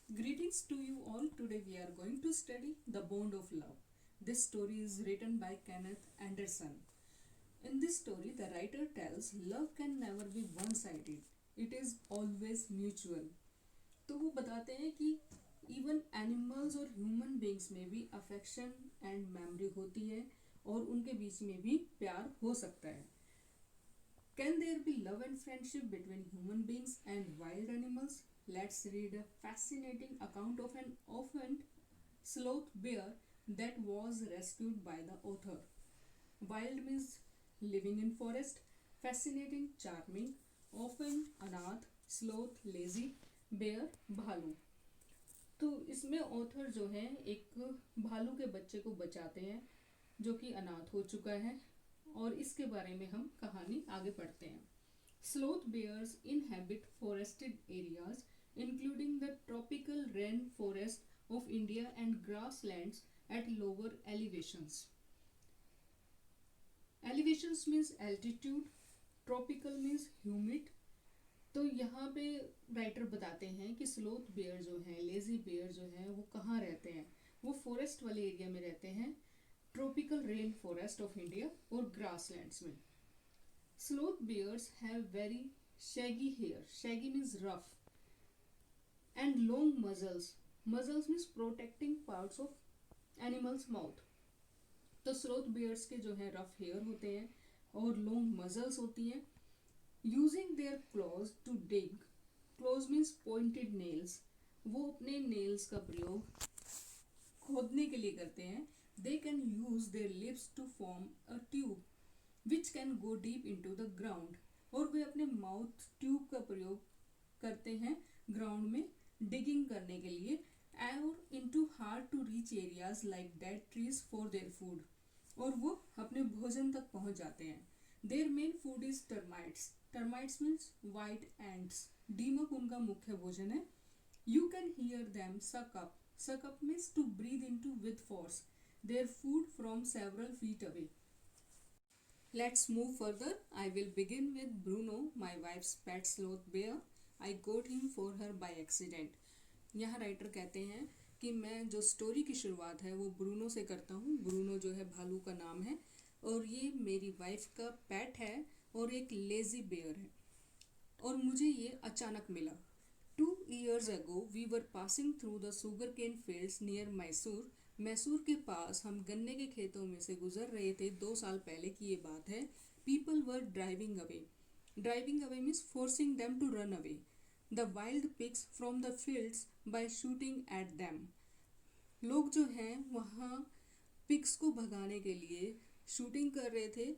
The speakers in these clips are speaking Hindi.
Greetings to you all. Today we are going to study The Bond of Love. This story is written by Kenneth Anderson. In this story, the writer tells love can never be one-sided. It is always mutual. तो वो बताते हैं कि इवन एनिमल्स और ह्यूमन बींग्स में भी अफेक्शन एंड मेमोरी होती है और उनके बीच में भी प्यार हो सकता है. Can there be love and friendship between human beings and wild animals? Let's read a fascinating account of an orphaned sloth bear that was rescued by the author. Wild means living in forest, fascinating, charming, orphaned, अनाथ, sloth, lazy, bear, भालू. तो इसमें ऑथर जो है एक भालू के बच्चे को बचाते हैं जो कि अनाथ हो चुका है और इसके बारे में हम कहानी आगे पढ़ते हैं. Sloth bears inhabit forested areas including the tropical rainforest of India and grasslands at lower elevations. Elevations means altitude, tropical means humid. तो यहाँ पे राइटर बताते हैं कि स्लोथ बेयर जो है, लेजी बेयर जो है, वो कहाँ रहते हैं. वो फॉरेस्ट वाले एरिया में रहते हैं, tropical rain forest of India और ग्रासलैंड्स में. Sloth bears have very shaggy hair. Shaggy means rough. And long muzzles. Muzzles means protecting parts of animal's mouth. तो sloth bears के जो है rough hair होते हैं और long muzzles होती हैं. Using their claws to dig. Claws means pointed nails. वो अपने nails का प्रयोग खोदने के लिए करते हैं. They can use their lips to form a tube which can go deep into the ground. और वे अपने माउथ ट्यूब का प्रयोग करते हैं ग्राउंड में डिगिंग करने के लिए और into hard to reach areas like dead trees for their food. और वो अपने भोजन तक पहुंच जाते हैं. Their main food is termites. Termites means white ants. दीमक उनका मुख्य भोजन है. You can hear them suck up. Suck up means to breathe into with force. Their food from several feet away. Let's move further. I will begin with Bruno, my wife's pet sloth bear. I got him for her by accident. यहाँ राइटर कहते हैं कि मैं जो स्टोरी की शुरुआत है वो ब्रूनो से करता हूँ. ब्रूनो जो है भालू का नाम है और ये मेरी वाइफ का पेट है और एक लेजी बेयर है और मुझे ये अचानक मिला. 2 years ago we were passing through the sugarcane fields near Mysore. Mysore के पास हम गन्ने के खेतों में से गुजर रहे थे. 2 साल पहले की ये बात है. People were driving away. Driving away means forcing them to run away the wild pigs from the fields by shooting at them. लोग जो हैं वहाँ पिग्स को भगाने के लिए शूटिंग कर रहे थे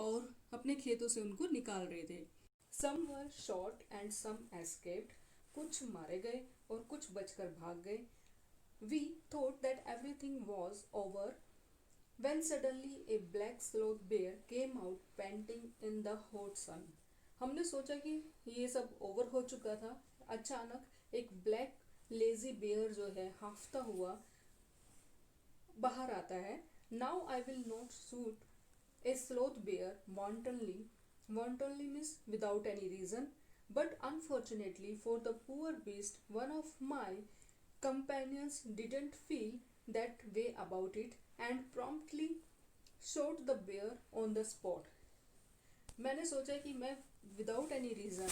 और अपने खेतों से उनको निकाल रहे थे. सम वर शॉट एंड सम एस्केप्ड. कुछ मारे गए और कुछ बचकर भाग गए. We thought that everything was over when suddenly a black sloth bear came out panting in the hot sun. हमने सोचा कि ये सब ओवर हो चुका था. अचानक एक ब्लैक लेजी बेयर जो है हाफता हुआ बाहर आता है. Now I will not shoot a sloth bear wantonly. Wantonly means without any reason. But unfortunately for the poor beast, one of my companions didn't feel that way about it and promptly shot the bear on the spot. मैंने सोचा कि मैं विदाउट एनी रीज़न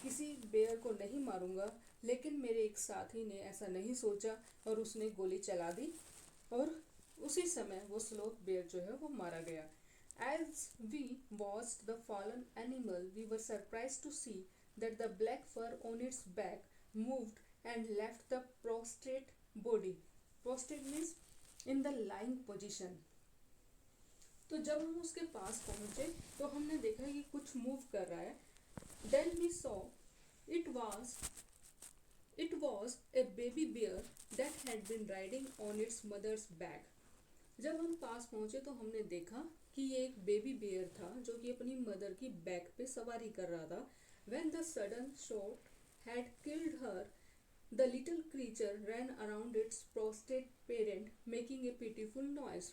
किसी बेयर को नहीं मारूंगा, लेकिन मेरे एक साथी ने ऐसा नहीं सोचा और उसने गोली चला दी और उसी समय वो स्लोथ बेयर जो है वो मारा गया. As we watched the fallen animal, we were surprised to see that the black fur on its back moved and left the prostrate body. Prostrate means in the lying position. तो जब हम उसके पास पहुंचे तो हमने देखा कि कुछ मूव कर रहा है. Then we saw it was a baby bear that had been riding on its mother's back. जब हम पास पहुंचे तो हमने देखा कि ये एक बेबी बेयर था जो कि अपनी मदर की बैक पे सवारी कर रहा था. When the sudden shot had killed her, the little creature ran around its prostrate parent, making a pitiful noise.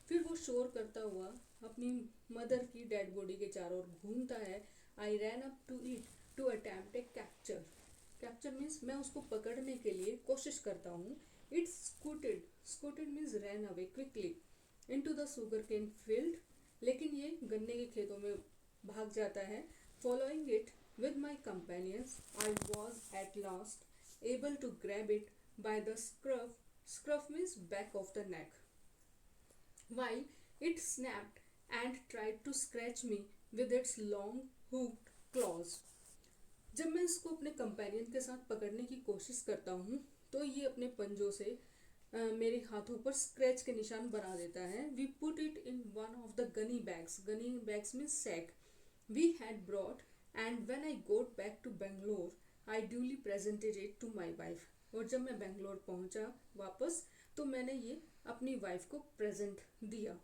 फिर वो शोर करता हुआ अपनी मदर की डेड बॉडी के चारों ओर घूमता है. I ran up to it to attempt a capture. Capture means मैं उसको पकड़ने के लिए कोशिश करता हूँ. It scooted, scooted means ran away quickly into the sugar cane field, लेकिन ये गन्ने के खेतों में भाग जाता है. Following it with my companions I was at last able to grab it by the scruff, scruff means back of the neck, while it snapped and tried to scratch me with its long hooked claws. जब मैं इसको अपने कंपेनियन के साथ पकड़ने की कोशिश करता हूँ तो ये अपने पंजों से मेरे हाथों पर स्क्रैच के निशान बना देता है. We put it in one of the gunny bags में sack we had brought, and when I got back to Bangalore I duly presented it to my wife. और जब मैं बेंगलोर पहुंचा वापस तो मैंने ये अपनी वाइफ को प्रेजेंट दिया.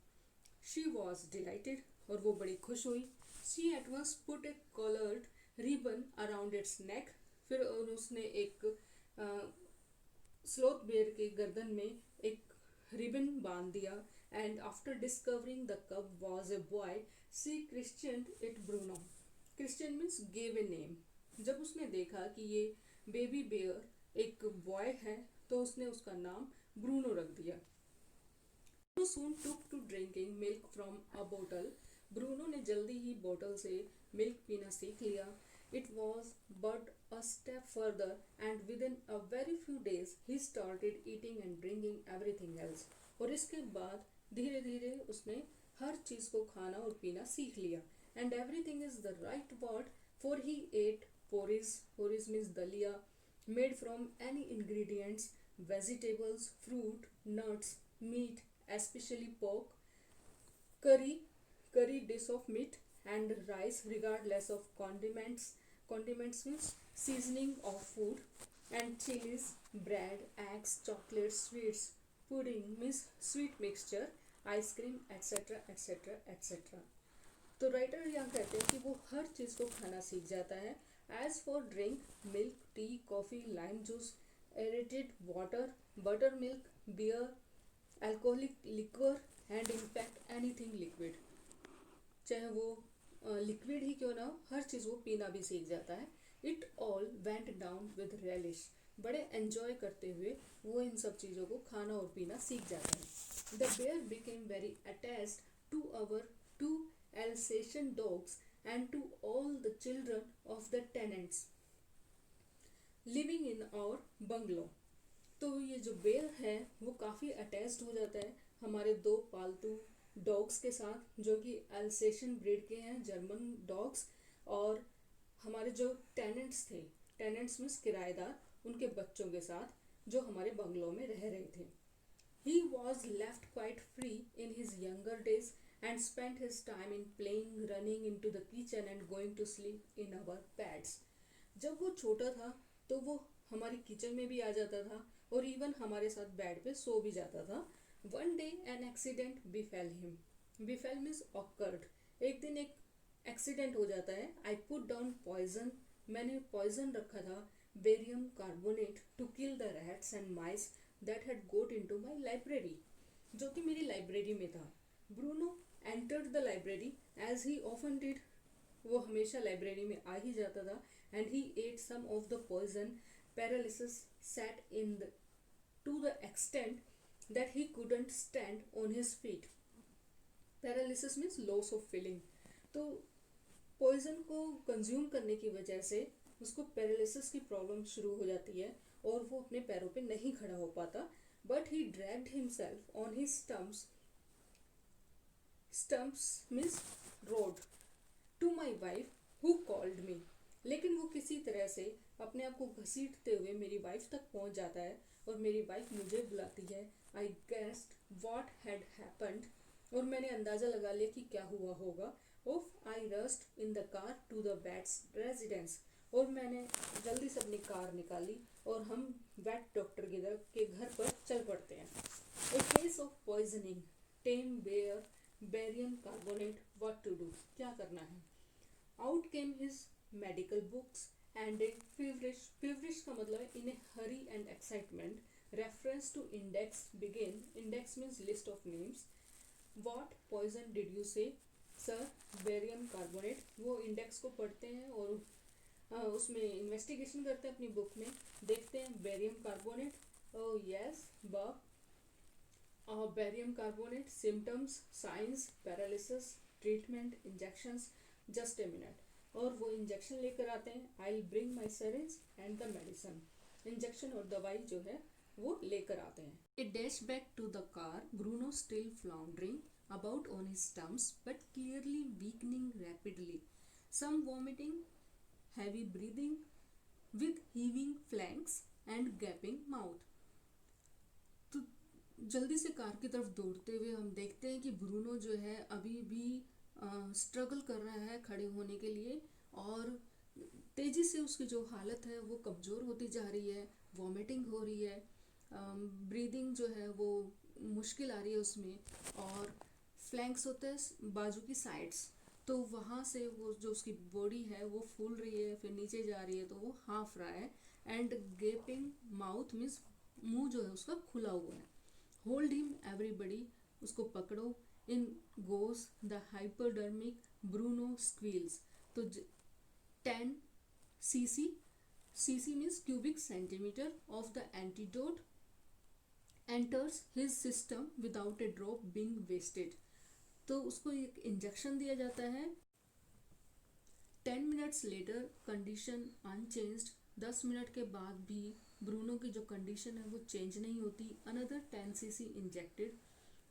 शी वॉज डिलाइटेड, और वो बड़ी खुश हुई. She at once put a coloured ribbon around its neck, फिर उसने एक स्लोथ बेयर के गर्दन में एक रिबन बांध दिया. एंड आफ्टर डिस्कवरिंग द कब was a boy she Christian it Bruno. Christian means gave a name. जब उसने देखा कि ये बेबी बेयर एक बॉय है तो उसने उसका नाम ब्रूनो रख दिया. Bruno soon took to drinking milk from a bottle. Bruno ने जल्दी ही बोतल से मिल्क पीना सीख लिया. It was but a step further, and within a very few days he started eating and drinking everything else. और इसके बाद धीरे धीरे उसने हर चीज़ को खाना और पीना सीख लिया. And everything is the right word, for he ate porridge. Porridge means dalia, made from any ingredients, vegetables, fruit, nuts, meat, especially pork, curry dish of meat, and rice regardless of condiments. Condiments means seasoning of food, and chilies, bread, eggs, chocolates, sweets, pudding means sweet mixture, ice cream, etc etc etc. तो राइटर यहाँ कहते हैं कि वो हर चीज़ को खाना सीख जाता है. As for drink, milk, tea, coffee, lime juice, aerated water, butter milk, beer, alcoholic liquor, and in fact anything liquid. चाहे वो लिक्विड ही क्यों ना हो, हर चीज़ वो पीना भी सीख जाता है. It all went down with relish. बड़े एंजॉय करते हुए वो इन सब चीज़ों को खाना और पीना सीख जाता है. The bear became very attached to our two Alsatian dogs and to all the children of the tenants living in our bungalow. तो ये जो बेयर है वो काफ़ी अटैच्ड हो जाता है हमारे दो पालतू डॉग्स के साथ, जो कि अल्सेशियन ब्रीड के हैं, जर्मन डॉग्स, और हमारे जो टेनेंट्स थे, टेनेंट्स मीन्स किराएदार, उनके बच्चों के साथ जो हमारे बंगलों में रह रहे थे. He was left quite free in his younger days and spent his time in playing, running into the kitchen and going to sleep in our beds. जब वो छोटा था तो वो हमारी किचन में भी आ जाता था और इवन हमारे साथ बेड पे सो भी जाता था. One day an accident befell him. Befell means occurred. एक दिन एक एक्सीडेंट हो जाता है. I put down poison. मैंने पॉइजन रखा था, barium carbonate, to kill the rats and mice that had got into my library, जो कि मेरी लाइब्रेरी में था. Bruno entered the library as he often did. वो हमेशा लाइब्रेरी में आ ही जाता था. And he ate some of the poison. Paralysis set in to the extent that he couldn't stand on his feet. Paralysis means loss of feeling. तो पॉइजन को कंज्यूम करने की वजह से उसको पैरालिसिस की प्रॉब्लम शुरू हो जाती है और वो अपने पैरों पे नहीं खड़ा हो पाता. But he dragged himself on his stumps means road to my wife who called me. लेकिन वो किसी तरह से अपने आप को घसीटते हुए मेरी वाइफ तक पहुंच जाता है और मेरी वाइफ मुझे बुलाती है. I guessed what had happened. और मैंने अंदाज़ा लगा लिया कि क्या हुआ होगा. Off I rushed in the car to the bat's residence. और मैंने जल्दी से अपनी कार निकाली और हम वेट डॉक्टर के घर पर चल पड़ते हैं. A case of poisoning, tame bear, barium carbonate, what to do, क्या करना है. Out came his medical books and a feverish का मतलब है in a hurry and excitement. Reference to index began. Index means list of names. What poison did you say, sir barium carbonate. वो इंडेक्स को पढ़ते हैं और उसमें इन्वेस्टिगेशन करते हैं अपनी बुक में, देखते हैं barium carbonate. O yes Bob, barium carbonate symptoms science paralysis treatment injections, just a minute. और वो इंजेक्शन लेकर आते हैं। I will bring my syringe and the medicine. Injection और दवाई जो है वो लेकर आते हैं। It dashed back to the car, Bruno still floundering about on his stumps but clearly weakening rapidly. Some vomiting, heavy breathing, with heaving flanks and gaping mouth. तो जल्दी से कार की तरफ दौड़ते हुए हम देखते हैं कि ब्रूनो जो है अभी भी स्ट्रगल कर रहा है खड़े होने के लिए, और तेज़ी से उसकी जो हालत है वो कमज़ोर होती जा रही है, वॉमिटिंग हो रही है, ब्रीदिंग जो है वो मुश्किल आ रही है उसमें, और फ्लैंक्स होते हैं बाजू की साइड्स, तो वहाँ से वो जो उसकी बॉडी है वो फूल रही है, फिर नीचे जा रही है तो वो हाफ रहा है। एंड गेपिंग माउथ मीन्स मुंह जो है उसका खुला हुआ है। होल्ड हिम एवरीबडी, उसको पकड़ो। इन गोस द हाइपोडर्मिक ब्रूनो स्क्वील्स। तो 10 cc, cc means cubic centimeter of the antidote enters his system without a drop being wasted. तो उसको एक इंजेक्शन दिया जाता है। 10 minutes later condition unchanged. 10 minute के बाद भी ब्रूनो की जो कंडीशन है वो चेंज नहीं होती। Another 10 cc injected.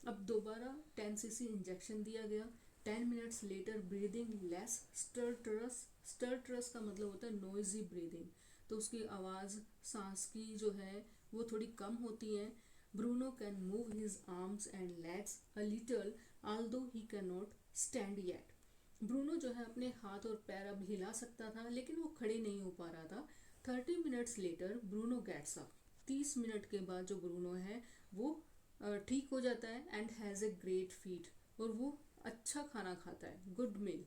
अब दोबारा 10 cc इंजेक्शन दिया गया। 10 minutes later ब्रीदिंग लेस स्टर्टरस। स्टर्टरस का मतलब होता है नॉइजी ब्रीदिंग, तो उसकी आवाज़ सांस की जो है वो थोड़ी कम होती है। Bruno can move his arms and legs a little although he can not stand yet. Bruno जो है अपने हाथ और पैर अब हिला सकता था लेकिन वो खड़े नहीं हो पा रहा था। 30 minutes later Bruno gets up. 30 minute के बाद जो ब्रूनो है वो ठीक हो जाता है and has a great feed, और वो अच्छा खाना खाता है, good meal.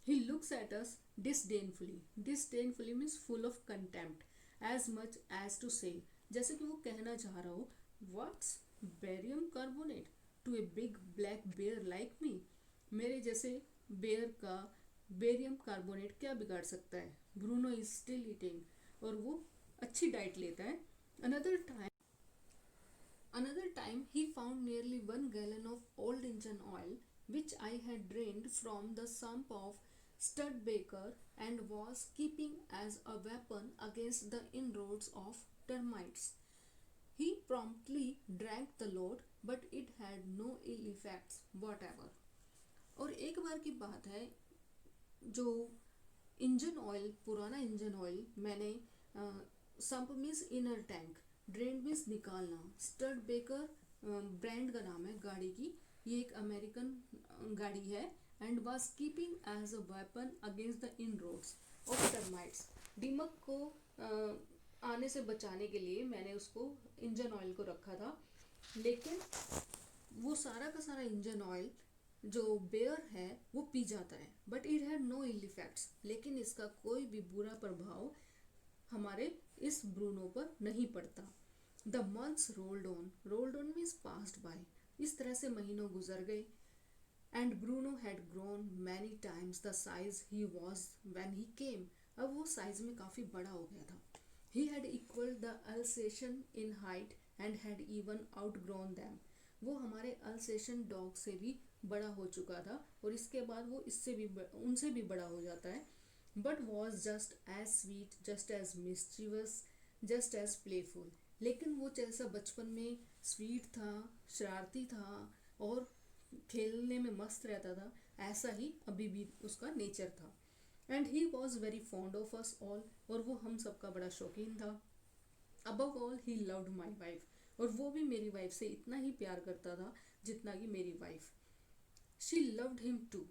He looks at us disdainfully. Disdainfully means full of contempt, as much as to say, जैसे कि वो कहना चाह रहा हो what's barium carbonate to a big black bear like me. मेरे जैसे बेयर का बेरियम कार्बोनेट क्या बिगाड़ सकता है। ब्रूनो इज स्टिल ईटिंग, और वो अच्छी डाइट लेता है। Another time he found nearly 1 gallon of old engine oil which I had drained from the sump of Studbaker and was keeping as a weapon against the inroads of termites. He promptly drank the load, but it had no ill effects whatever. और एक बार की बात है, जो इंजन ऑयल, पुराना इंजन ऑयल मैंने sump means inner tank, drain means निकालना, स्टड बेकर ब्रांड का नाम है गाड़ी की, ये एक अमेरिकन गाड़ी है, and was keeping as a weapon against the inroads of termites. दीमक को आने से बचाने के लिए मैंने उसको इंजन ऑयल को रखा था, लेकिन वो सारा का सारा इंजन ऑयल जो बेयर है वो पी जाता है, but it had no ill effects, लेकिन इसका कोई भी बुरा प्रभाव हमारे इस ब्रूनो पर नहीं पड़ता। The months rolled on means passed by. इस तरह से महीनों गुजर गए, and Bruno had grown many times the size he was when he came. अब वो साइज में काफ़ी बड़ा हो गया था। He had equalled the Alsatian in height and had even outgrown them. वो हमारे अल्सेशन डॉग से भी बड़ा हो चुका था, और इसके बाद वो इससे भी उनसे भी बड़ा हो जाता है। But was just as sweet, just as mischievous, just as playful. लेकिन वो जैसा बचपन में स्वीट था, शरारती था और खेलने में मस्त रहता था, ऐसा ही अभी भी उसका नेचर था। And he was very fond of us all, और वो हम सबका बड़ा शौकीन था। Above all he loved my wife, और वो भी मेरी वाइफ से इतना ही प्यार करता था जितना कि मेरी wife. She loved him too.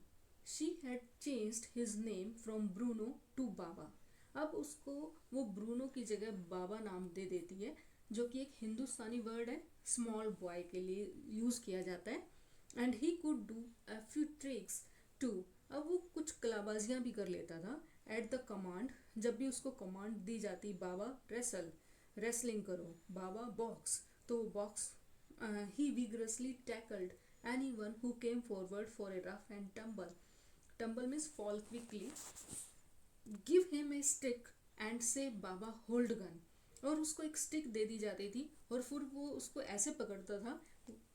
She had changed his name from Bruno to Baba. अब उसको वो ब्रूनो की जगह बाबा नाम दे देती है, जो कि एक हिंदुस्तानी वर्ड है, स्मॉल बॉय के लिए यूज़ किया जाता है। And he could do a few tricks too. अब वो कुछ कलाबाजियाँ भी कर लेता था। एट द कमांड, जब भी उसको कमांड दी जाती, बाबा रेसलिंग करो, बाबा बॉक्स, तो box. He vigorously tackled anyone who came forward for a rough and tumble. Tumble means fall quickly. Give him a stick and से बाबा होल्ड गन, और उसको एक स्टिक दे दी जाती थी और फिर वो उसको ऐसे पकड़ता था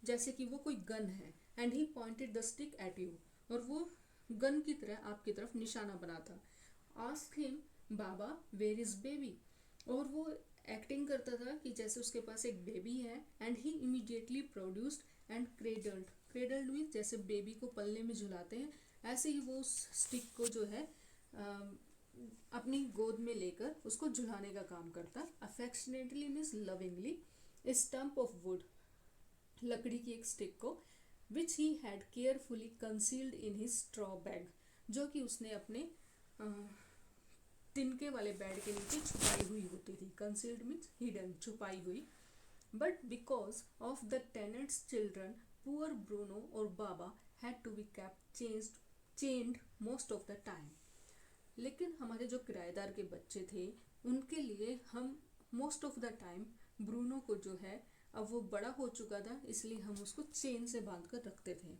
जैसे कि वो कोई गन है, and he pointed the stick at you, और वो गन की तरह आपकी तरफ निशाना बनाता। Ask him Baba where is baby, और वो एक्टिंग करता था कि जैसे उसके पास एक बेबी है, and he immediately produced and cradled, cradled means जैसे बेबी को पल्ले में झुलाते हैं, ऐसे ही वो उस स्टिक को जो है अपनी गोद में लेकर उसको झुलाने का काम करता। Affectionately means lovingly, a stump of wood, लकड़ी की एक स्टिक को, which he had carefully concealed in his straw bag, जो कि उसने अपने तिनके वाले बेड के नीचे छुपाई हुई होती थी। कंसील्ड मीन्स हिडन, छुपाई हुई। But because of the tenants children, poor Bruno और Baba had to be kept chained most of the time, लेकिन हमारे जो किराएदार के बच्चे थे उनके लिए हम most of the time Bruno को जो है, अब वो बड़ा हो चुका था इसलिए हम उसको चेन से बांध कर रखते थे।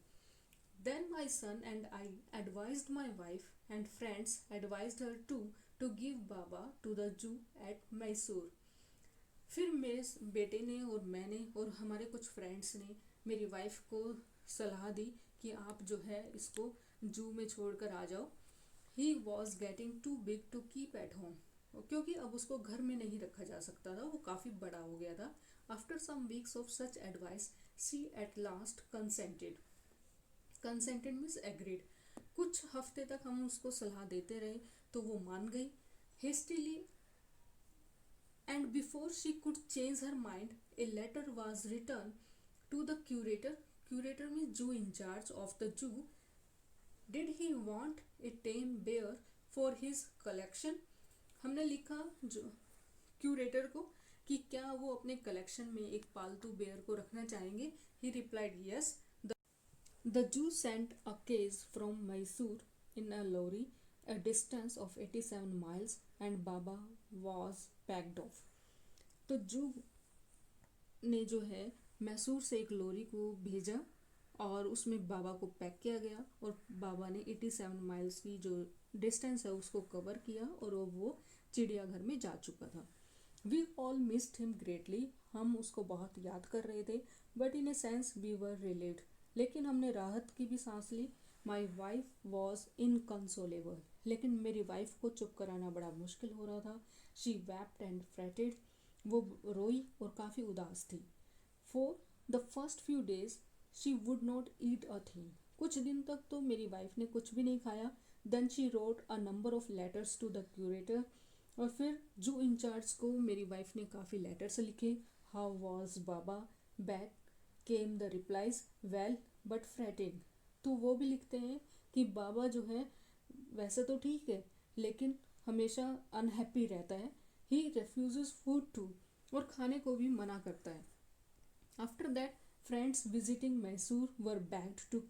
Then my son and I advised my wife, and friends advised her too, to give Baba to the Jew at Mysore. फिर मेरे बेटे ने और मैंने और हमारे कुछ फ्रेंड्स ने मेरी वाइफ को सलाह दी कि आप जो है इसको जू में छोड़कर आ जाओ। He was getting too big to keep at home, क्योंकि अब उसको घर में नहीं रखा जा सकता था, वो काफ़ी बड़ा हो गया था। After some weeks of such advice she at last consented, consented means agreed, कुछ हफ्ते तक हम उसको सलाह देते रहे तो वो मान गई। Hastily and before she could change her mind, a letter was return to the curator, curator means zoo incharge of the zoo, did he want a tame bear for his collection. हमने लिखा जो क्यूरेटर को कि क्या वो अपने कलेक्शन में एक पालतू बेयर को रखना चाहेंगे। ही replied yes. The Jew sent a case from Mysore in a lorry, a distance of 87 miles, and Baba was packed off. तो जू ने जो है मैसूर से एक लोरी को भेजा और उसमें बाबा को पैक किया गया, और बाबा ने 87 माइल्स की जो डिस्टेंस है उसको कवर किया और वो चिड़ियाघर में जा चुका था। We all missed him greatly, हम उसको बहुत याद कर रहे थे, but in a sense we were relieved, लेकिन हमने राहत की भी सांस ली। माई वाइफ वॉज इनकंसोलेबल, लेकिन मेरी वाइफ को चुप कराना बड़ा मुश्किल हो रहा था। शी वेप्ट एंड फ्रेटेड, वो रोई और काफ़ी उदास थी। For the first few days she would not eat a thing, कुछ दिन तक तो मेरी वाइफ ने कुछ भी नहीं खाया। Then she wrote a number of letters to the curator, और फिर जू इंचार्ज को मेरी वाइफ ने काफ़ी लेटर्स लिखे। How was Baba, back came the replies, well but fretting. तो वो भी लिखते हैं कि बाबा जो है वैसे तो ठीक है लेकिन हमेशा अनहैप्पी रहता है। ही रेफ्यूजेस फूड टू, और खाने को भी मना करता है। After that friends visiting Mysore were begged to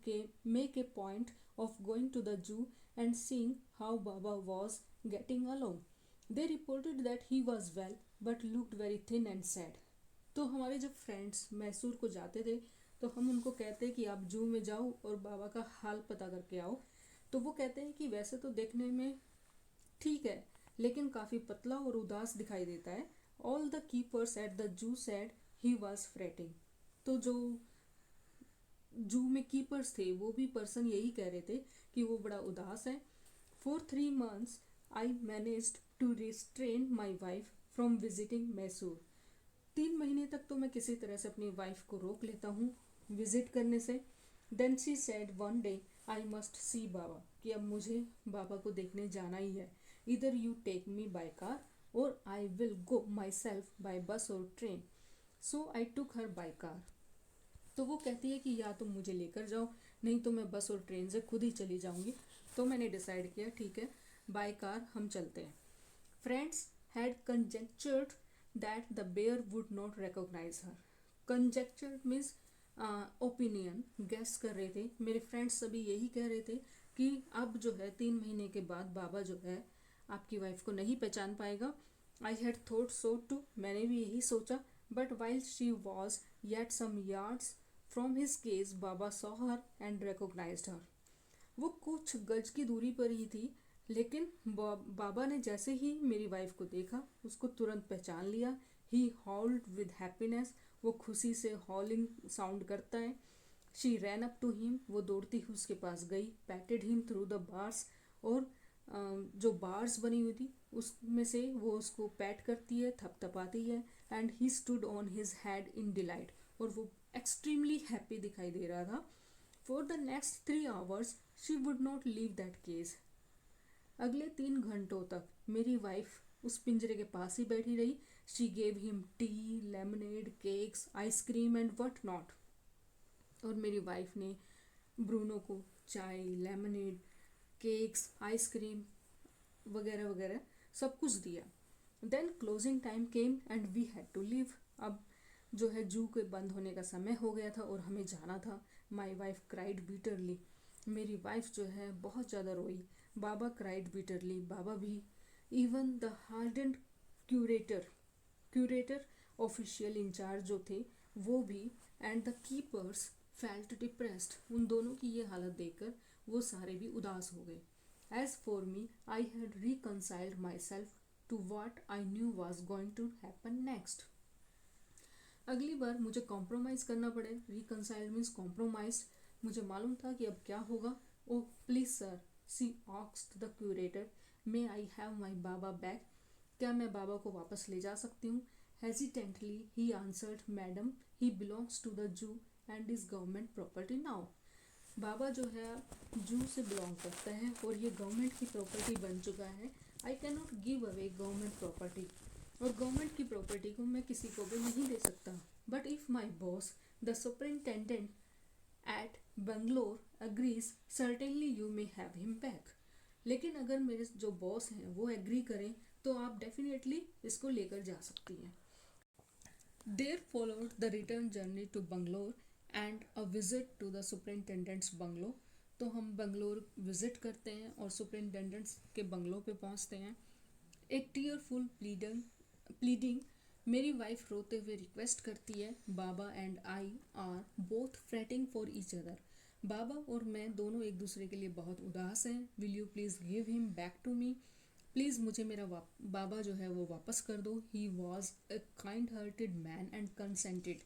make a point of going to the Jew and seeing how Baba was getting along. They reported that he was well but looked very thin and sad. तो हमारे जब फ्रेंड्स मैसूर को जाते थे तो हम उनको कहते कि आप जू में जाओ और बाबा का हाल पता करके आओ, तो वो कहते हैं कि वैसे तो देखने में ठीक है लेकिन काफ़ी पतला और उदास दिखाई देता है। All the keepers at the zoo said he was fretting, तो जो जू में कीपर्स थे वो भी पर्सन यही कह रहे थे कि वो बड़ा उदास है। For 3 months I managed to restrain my wife from visiting Mysore, 3 महीने तक तो मैं किसी तरह से अपनी वाइफ को रोक लेता हूँ विजिट करने से। Then she said one day I must see Baba, कि अब मुझे बाबा को देखने जाना ही है। इधर you take me by car और I will go myself by bus और train. So I took her by car, तो वो कहती है कि या तो मुझे लेकर जाओ नहीं तो मैं बस और ट्रेन से खुद ही चली जाऊंगी। तो मैंने डिसाइड किया ठीक है बाय कार हम चलते हैं। Friends had conjectured that the bear would not recognise her, conjecture means opinion, guess कर रहे थे। मेरे फ्रेंड्स सभी यही कह रहे थे कि अब जो है 3 महीने के बाद बाबा जो है आपकी वाइफ को नहीं पहचान पाएगा। I had thought so too, मैंने भी यही सोचा। But while she was yet some yards from his cage Baba saw her and recognised her, वो कुछ गज की दूरी पर ही थी लेकिन बाबा ने जैसे ही मेरी वाइफ को देखा उसको तुरंत पहचान लिया। ही हॉल्ड विद हैप्पीनेस, वो खुशी से हॉलिंग साउंड करता है। She ran up to him, वो दौड़ती हुई उसके पास गई। Patted him through the bars, और जो बार्स बनी हुई थी उसमें से वो उसको पैट करती है, थपथपाती है। And he stood on his head in delight, और वो एक्सट्रीमली हैप्पी दिखाई दे रहा था। For the next 3 hours she would not leave that cage. अगले 3 घंटों तक मेरी वाइफ उस पिंजरे के पास ही बैठी रही। She gave him T, lemonade, cakes, ice cream and what not. और मेरी वाइफ ने ब्रूनो को चाय, लेमनेड, केक्स, आइसक्रीम वगैरह वगैरह सब कुछ दिया। Then closing time came and we had to leave. अब जो है जू के बंद होने का समय हो गया था और हमें जाना था। माई वाइफ क्राइड बिटरली, मेरी वाइफ जो है बहुत ज़्यादा रोई। बाबा क्राइड बिटरली, बाबा भी। Even the hardened curator curator official in charge जो थे वो भी, and the keepers felt depressed. उन दोनों की ये हालत देखकर वो सारे भी उदास हो गए। As for me, I had reconciled myself to what I knew was going to happen next. अगली बार मुझे कॉम्प्रोमाइज़ करना पड़े, रिकंसाइल्ड मीन्स कॉम्प्रोमाइज। मुझे मालूम था कि अब क्या होगा। Oh please sir, she asked the curator, may I have my Baba back, क्या मैं बाबा को वापस ले जा सकती हूँ। Hesitantly he answered, madam he belongs to the zoo and is government property now. Baba जो है जू से बिलोंग करता है और ये गवर्नमेंट की प्रॉपर्टी बन चुका है। I can not give away government property, और गवर्नमेंट की प्रॉपर्टी को मैं किसी को भी नहीं दे सकता। But if my boss the superintendent at Bangalore agrees, certainly you may have him back. लेकिन अगर मेरे जो बॉस हैं वो एग्री करें तो आप डेफिनेटली इसको लेकर जा सकती हैं। There followed the return journey to Bangalore and a visit to the superintendent's bungalow. तो हम बंगलोर विजिट करते हैं और सुपरिंटेंडेंट्स के बंगलो पे पहुंचते हैं। एक टीयरफुल प्लीडिंग, मेरी वाइफ रोते हुए रिक्वेस्ट करती है, Baba and I are both fretting for each other. Baba और मैं दोनों एक दूसरे के लिए बहुत उदास हैं। Will you please give him back to me, please मुझे मेरा बाबा जो है वो वापस कर दो। He was a kind hearted man and consented.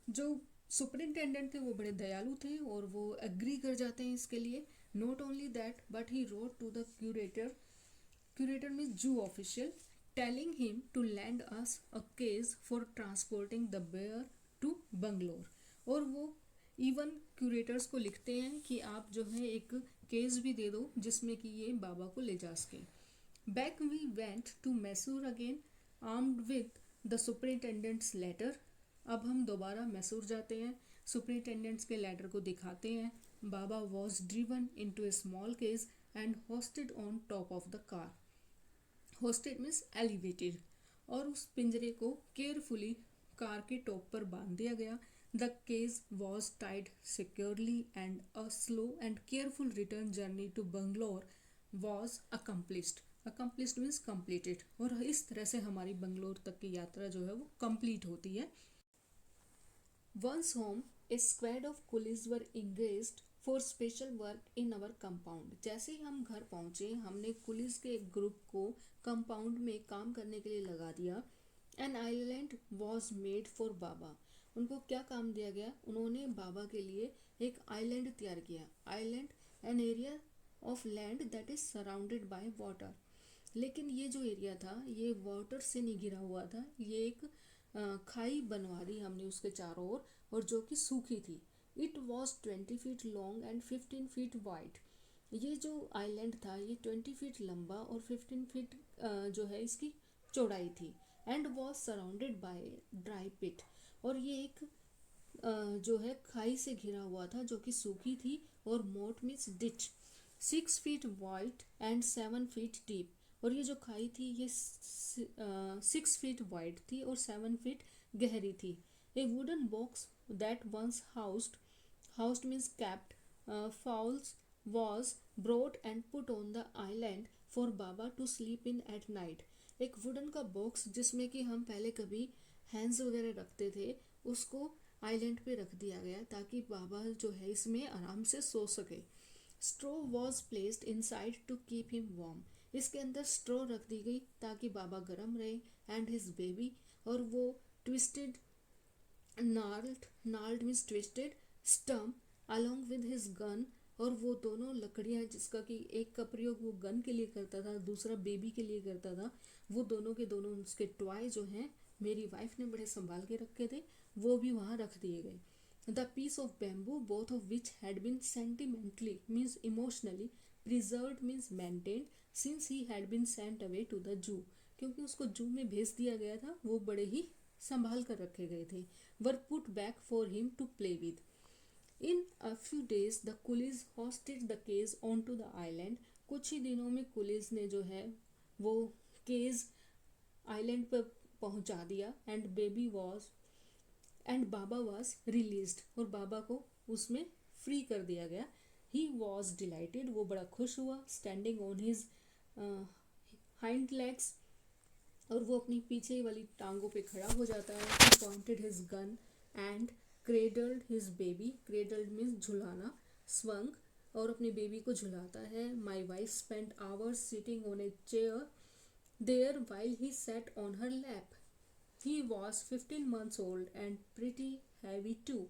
जो सुपरिंटेंडेंट थे वो बड़े दयालु थे और वो एग्री कर जाते हैं इसके लिए। Not only that but he wrote to the curator means zoo official, telling him to lend us a cage for transporting the bear to Bangalore. और वो इवन क्यूरेटर्स को लिखते हैं कि आप जो है एक केस भी दे दो जिसमें कि ये बाबा को ले जा सकें। Back we went to Mysore again, armed with the superintendent's letter. अब हम दोबारा मैसूर जाते हैं, सुपरिंटेंडेंट्स के लेटर को दिखाते हैं। Baba was driven into a small cage and hoisted on top of the car. Hoisted means elevated, और उस पिंजरे को केयरफुली कार के टॉप पर बांध दिया गया। The cage was tied securely and a slow and careful return journey to Bangalore was accomplished means completed. और इस तरह से हमारी बंगलोर तक की यात्रा जो है वो कंप्लीट होती है। Once home, a squad of coolies were engaged for special work in our compound. जैसे ही हम घर पहुंचे हमने कुलीज के एक ग्रुप को कंपाउंड में काम करने के लिए लगा दिया। An island was made for Baba. उनको क्या काम दिया गया, उन्होंने बाबा के लिए एक आइलैंड तैयार किया। Island an area of land that is surrounded by water. लेकिन ये जो एरिया था ये वाटर से नहीं घिरा हुआ था, ये एक खाई बनवा दी हमने उसके चारों ओर, और जो कि सूखी थी। It was 20 feet long and 15 feet wide. ये जो आइलैंड था ये 20 फीट लंबा और 15 फीट जो है इसकी चौड़ाई थी। And was surrounded by dry pit, और ये एक जो है खाई से घिरा हुआ था जो कि सूखी थी। और मोट means ditch, 6 feet wide and 7 feet deep. और ये जो खाई थी ये 6 फीट वाइड थी और 7 फीट गहरी थी। A wooden box that once housed means kept fowls was brought and put on the island for Baba to sleep in at night. एक वुडन का बॉक्स जिसमें कि हम पहले कभी हैंड्स वगैरह रखते थे उसको आइलैंड पे रख दिया गया ताकि बाबा जो है इसमें आराम से सो सके। Straw was placed inside to keep him warm. इसके अंदर स्ट्रॉ रख दी गई ताकि बाबा गर्म रहे। एंड हिज बेबी, और वो twisted gnarled means twisted stump along with his gun. और वो दोनों लकड़ियाँ जिसका कि एक का प्रयोग वो गन के लिए करता था, दूसरा बेबी के लिए करता था, वो दोनों के दोनों उसके टॉय जो हैं मेरी वाइफ ने बड़े संभाल के रखे थे, वो भी वहाँ रख दिए गए। The piece of bamboo both of which had been sentimentally means emotionally preserved means maintained since he had been sent away to the zoo. क्योंकि उसको जू में भेज दिया गया था, वो बड़े ही संभाल कर रखे गए थे। Were put back for him to play with. In a few days the coolies hoisted the cage on to the island. कुछ ही दिनों में कुलीज ने जो है वो केज आइलैंड पर पहुंचा दिया। एंड बाबा वॉज रिलीज्ड, और बाबा को उसमें फ्री कर दिया गया। ही वॉज डिलाइटेड, वो बड़ा खुश हुआ। Standing on his hind legs, और वो अपनी पीछे वाली टांगों पे खड़ा हो जाता है। He pointed his gun and cradled his baby. Cradled means झुलाना। स्वंग, और अपनी बेबी को झुलाता है। My wife spent hours sitting on a chair there while he sat on her lap. He was 15 months old and pretty heavy too.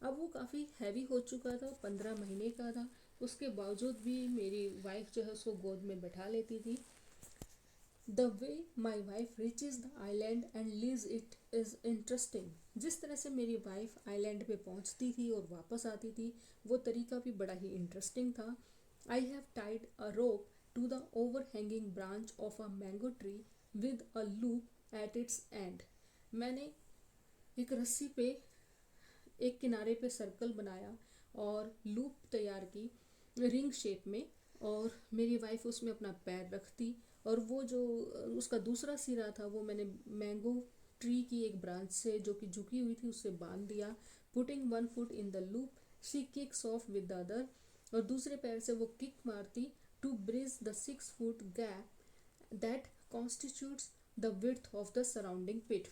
अब वो काफ़ी हैवी हो चुका था, 15 महीने का था। उसके बावजूद भी मेरी वाइफ जो है उसको गोद में बैठा लेती थी। The way my wife reaches the island and leaves it is interesting. जिस तरह से मेरी वाइफ आइलैंड पे पहुंचती थी और वापस आती थी, वो तरीका भी बड़ा ही इंटरेस्टिंग था। I have tied a rope to the overhanging branch of a mango tree with a loop at its end. मैंने एक रस्सी पे एक किनारे पे सर्कल बनाया और लूप तैयार की रिंग शेप में, और मेरी वाइफ उसमें अपना पैर रखती, और वो जो उसका दूसरा सिरा था वो मैंने मैंगो ट्री की एक ब्रांच से जो कि झुकी हुई थी उससे बांध दिया। Putting one foot in the loop she kicks off with the other, और दूसरे पैर से वो किक मारती to bridge the 6 foot gap that constitutes the width of the surrounding pit,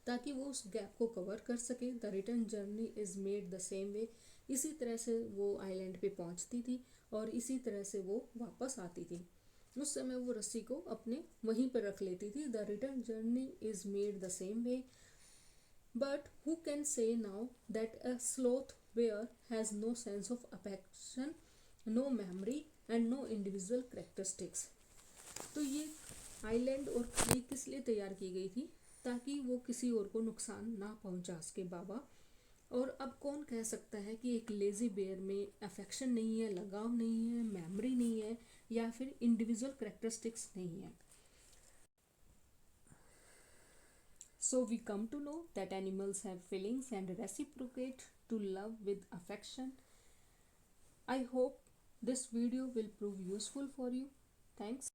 ताकि वो उस गैप को कवर कर सके। The return journey is made the same way. इसी तरह से वो आइलैंड पे पहुंचती थी और इसी तरह से वो वापस आती थी। उस समय वो रस्सी को अपने वहीं पर रख लेती थी। The return journey is made the same way, but who can say now that a sloth bear has no sense of affection, no memory and no individual characteristics. तो ये आइलैंड और खाई किस लिए तैयार की गई थी? ताकि वो किसी और को नुकसान ना पहुंचा सके बाबा। और अब कौन कह सकता है कि एक लेजी बेयर में अफेक्शन नहीं है, लगाव नहीं है, मेमोरी नहीं है, या फिर इंडिविजुअल करेक्टरिस्टिक्स नहीं है? So we come to know that animals have feelings and reciprocate to love with affection. I hope this video will prove useful for you. Thanks.